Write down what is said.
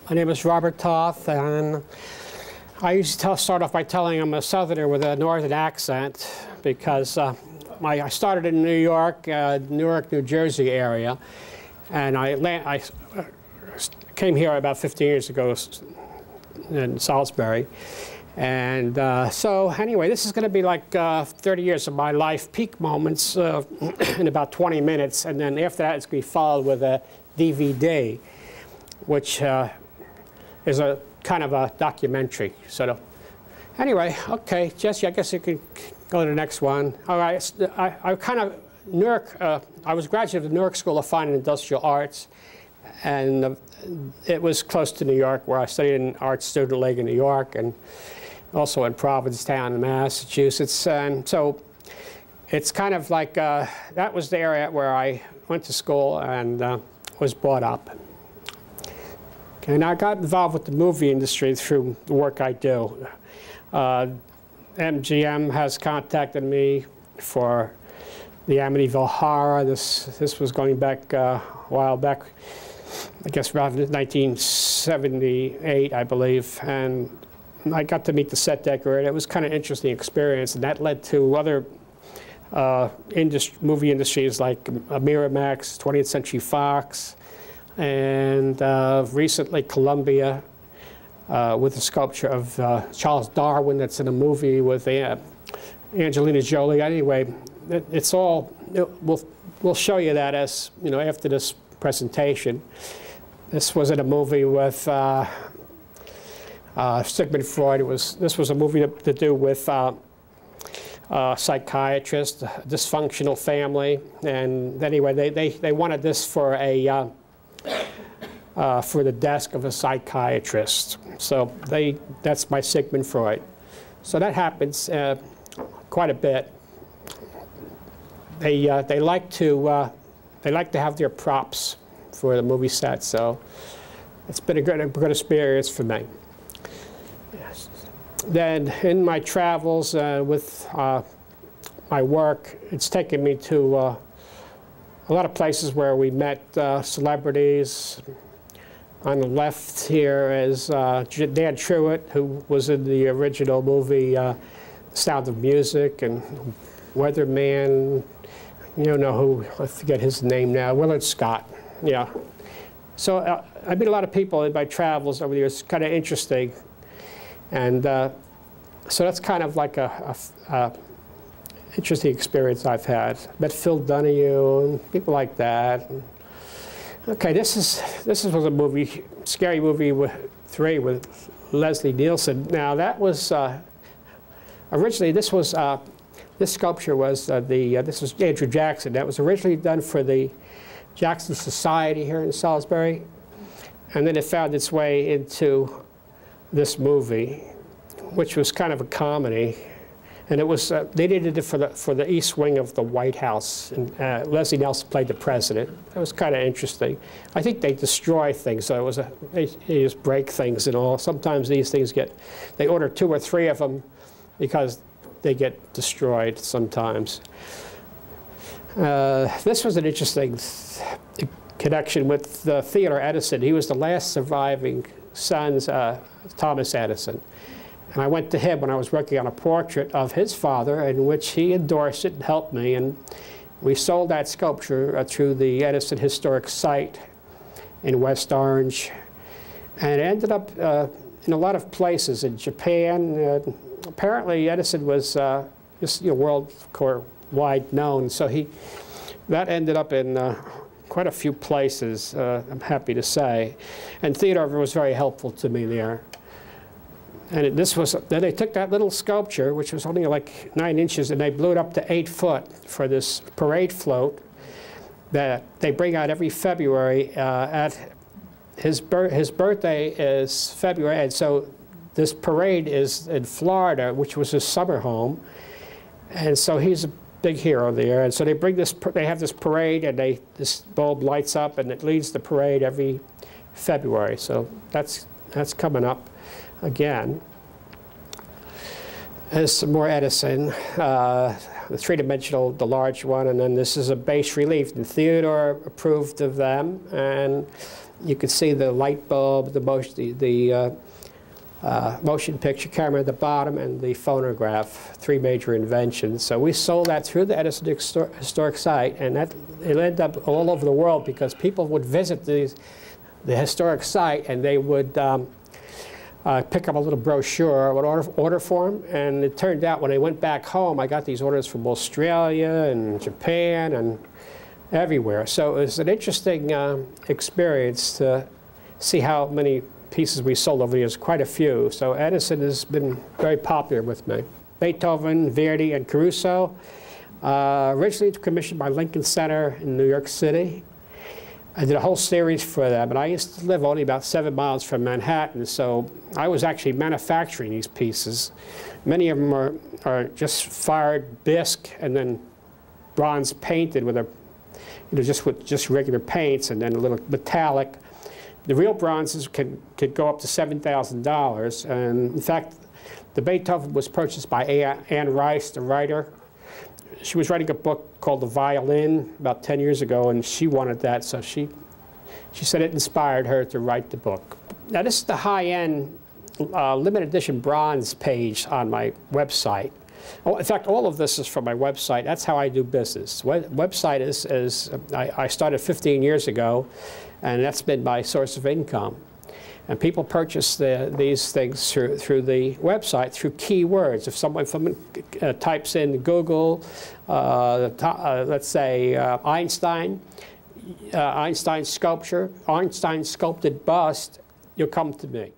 My name is Robert Toth, and I usually start off by telling I'm a Southerner with a northern accent because I started in New York, New Jersey area, and I came here about 15 years ago in Salisbury. And so anyway, this is going to be like 30 years of my life, peak moments in about 20 minutes, and then after that it's going to be followed with a DVD, which is a kind of a documentary sort of. Anyway, okay, Jesse, I guess you can go to the next one. All right, I kind of Newark. I was a graduate of the Newark School of Fine and Industrial Arts, and it was close to New York, where I studied in Art Student League in New York, and also in Provincetown in Massachusetts. And so it's kind of like that was the area where I went to school and was brought up. And I got involved with the movie industry through the work I do. MGM has contacted me for the Amityville Horror. This was going back a while back, I guess around 1978, I believe. And I got to meet the set decorator. It was kind of an interesting experience, and that led to other movie industries like Miramax, 20th Century Fox, and recently Columbia with a sculpture of Charles Darwin that's in a movie with Angelina Jolie. Anyway, it's all, we'll show you that as, you know, after this presentation. This was in a movie with Sigmund Freud. This was a movie to do with psychiatrist, a dysfunctional family, and anyway, they wanted this for a for the desk of a psychiatrist. So that's my Sigmund Freud. So that happens quite a bit. They like to have their props for the movie set. So it's been a good experience for me. Yes. Then in my travels with my work, it's taken me to a lot of places where we met celebrities. On the left here is Dan Truitt, who was in the original movie Sound of Music, and Weatherman. You know who, I forget his name now, Willard Scott. Yeah. So I meet a lot of people in my travels over the years. It's kind of interesting. And so that's kind of like a interesting experience I've had. Met Phil Donahue and people like that. Okay, this was a movie, Scary Movie 3 with Leslie Nielsen. Now that was originally this sculpture was this was Andrew Jackson. That was originally done for the Jackson Society here in Salisbury, and then it found its way into this movie, which was kind of a comedy. And it was, they needed it for the east wing of the White House. And Leslie Nielsen played the president. It was kind of interesting. I think they destroy things, so it was they just break things and all. Sometimes these things they order 2 or 3 of them because they get destroyed sometimes. This was an interesting connection with Theodore Edison. He was the last surviving son, Thomas Edison. And I went to him when I was working on a portrait of his father, in which he endorsed it and helped me. And we sold that sculpture through the Edison Historic Site in West Orange. And it ended up in a lot of places. In Japan, apparently Edison was just worldwide known. So that ended up in quite a few places, I'm happy to say. And Theodore was very helpful to me there. And then they took that little sculpture, which was only like 9 inches, and they blew it up to 8 foot for this parade float that they bring out every February. His birthday is February, and so this parade is in Florida, which was his summer home. And so he's a big hero there. And so they bring this, they have this parade, and this bulb lights up, and it leads the parade every February. So that's coming up again. There's some more Edison, the three-dimensional, the large one, and then this is a bas relief. And Theodore approved of them, and you can see the light bulb, the motion picture camera at the bottom, and the phonograph, three major inventions. So we sold that through the Edison Historic Site, and it ended up all over the world because people would visit the historic site, and they would pick up a little brochure, would order for them, and it turned out when I went back home, I got these orders from Australia and Japan and everywhere. So it was an interesting experience to see how many pieces we sold over the years, quite a few. So Edison has been very popular with me. Beethoven, Verdi, and Caruso, originally commissioned by Lincoln Center in New York City. I did a whole series for them, and I used to live only about 7 miles from Manhattan, so I was actually manufacturing these pieces. Many of them are just fired bisque and then bronze painted with just regular paints, and then a little metallic. The real bronzes could go up to $7,000, and in fact, the Beethoven was purchased by Anne Rice, the writer. She was writing a book called The Violin about 10 years ago, and she wanted that, so she said it inspired her to write the book. Now this is the high-end limited edition bronze page on my website. Oh, in fact, all of this is from my website. That's how I do business. Website I started 15 years ago, and that's been my source of income. And people purchase these things through the website, through keywords. If someone types in Google, let's say Einstein sculpture, Einstein sculpted bust, you'll come to me.